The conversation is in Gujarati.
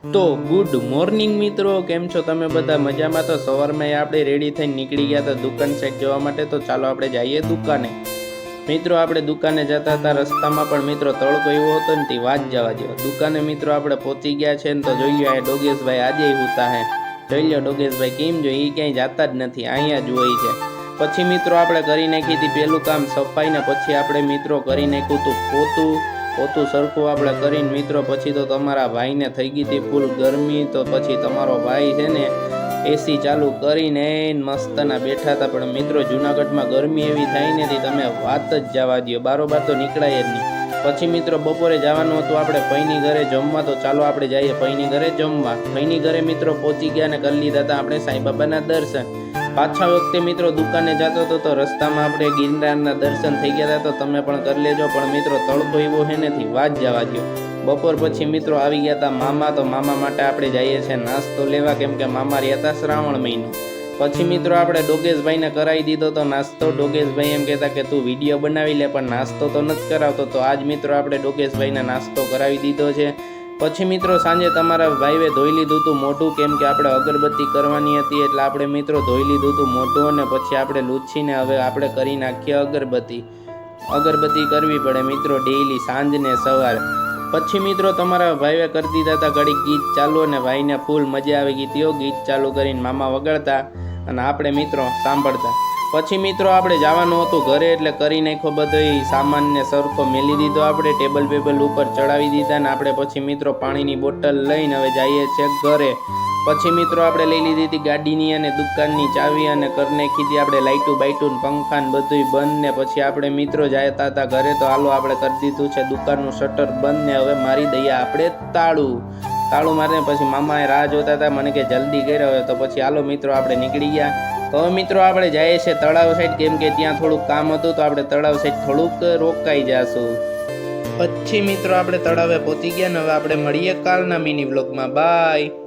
તો ગુડ મોર્નિંગ મિત્રો, કેમ છો તમે બધા? મજામાં? તો સવારમાં આપણે રેડી થઈને નીકળી ગયા હતા દુકાન સાઈડ જવા માટે. તો ચાલો આપણે જઈએ દુકાને. મિત્રો આપણે દુકાને જતા હતા, રસ્તામાં પણ મિત્રો તડકો એવો હતો ને તે વાત જવા દો. દુકાને મિત્રો આપણે પહોંચી ગયા છે ને તો જોઈ લો આ ડોગેશભાઈ આજે હુતા હે. જોઈ લો ડોગેશભાઈ કેમ જો એ ક્યાંય જતા જ નથી, અહીંયા જ હોય છે. પછી મિત્રો આપણે કરી નાખી હતી પેલું કામ સફાઈ ને પછી આપણે મિત્રો કરી નાખ્યું હતું પોતું સરખું આપણે કરીને મિત્રો પછી તો તમારા ભાઈને થઈ ગઈ હતી ફૂલ ગરમી. તો પછી તમારો ભાઈ છે ને એસી ચાલુ કરીને મસ્તના બેઠા હતા. પણ મિત્રો જુનાગઢમાં ગરમી એવી થાય ને તમે વાત જ જવા દો, બારોબાર તો નીકળાય જ નહીં. પછી મિત્રો બપોરે જવાનું હતું આપણે પૈની ઘરે જમવા. તો ચાલો આપણે જઈએ પૈની ઘરે જમવા. પૈની ઘરે મિત્રો પહોંચી ગયા ને કરી લીધા હતા આપણે સાંઈબાબાના દર્શન. પાછા વખતે મિત્રો દુકાને જતો હતો તો રસ્તામાં આપણે ગિરનારના દર્શન થઈ ગયા હતા, તો તમે પણ કરી લેજો. પણ મિત્રો તડકો એવો હે નથી વાત જવા દો. બપોર પછી મિત્રો આવી ગયા હતા મામા. તો મામા માટે આપણે જઈએ છીએ નાસ્તો લેવા, કેમ કે મામા રહ્યા હતા શ્રાવણ મહિનો. પછી મિત્રો આપણે ડોગેશભાઈને કરાવી દીધો તો નાસ્તો. ડોગેશભાઈ એમ કહેતા કે તું વિડીયો બનાવી લે પણ નાસ્તો તો નથી કરાવતો. તો આજ મિત્રો આપણે ડોગેશભાઈને નાસ્તો કરાવી દીધો છે. પછી મિત્રો સાંજે તમારા ભાઈએ ધોઈ લીધું હતું મોઢું, કેમ કે આપણે અગરબત્તી કરવાની હતી એટલે આપણે મિત્રો ધોઈ લીધું હતું મોઢું. અને પછી આપણે લૂછીને હવે આપણે કરી નાખીએ અગરબત્તી કરવી પડે મિત્રો ડેઈલી સાંજને સવારે. પછી મિત્રો તમારા ભાઈએ કરી દીધા હતા ઘડી ગીત ચાલુ અને ભાઈને ફૂલ મજા આવી ગઈ હતી ગીત ચાલુ કરીને મામા વગાડતા અને આપણે મિત્રો સાંભળતા. પછી મિત્રો આપણે જવાનું હતું ઘરે એટલે કરી નાખ્યો બધો સામાનને સરખો મેલી દીધો. આપણે ટેબલ ઉપર ચડાવી દીધા ને આપણે પછી મિત્રો પાણીની બોટલ લઈને હવે જઈએ છીએ ઘરે. પછી મિત્રો આપણે લઈ લીધી હતી ગાડીની અને દુકાનની ચાવી અને કરી નાખી હતી આપણે લાઇટું બાઇટું પંખા ને બધું બંધ. ને પછી આપણે મિત્રો જતા હતા ઘરે. તો હાલો આપણે કરી દીધું છે દુકાનનું શટર બંધ ને હવે મારી દઈએ આપણે તાળું મારીને પછી મામાએ રાહ જોતા હતા મને કે જલ્દી કર્યો હોય. તો પછી હાલો મિત્રો આપણે નીકળી ગયા. તો હવે મિત્રો આપણે જઈએ છીએ તળાવ સાઈડ, કેમ કે ત્યાં થોડુંક કામ હતું તો આપણે તળાવ સાઈડ થોડુંક રોકાઈ જશું. પછી મિત્રો આપણે તળાવે પહોંચી ગયા ને હવે આપણે મળીએ કાલના મિની વ્લોગમાં. બાય.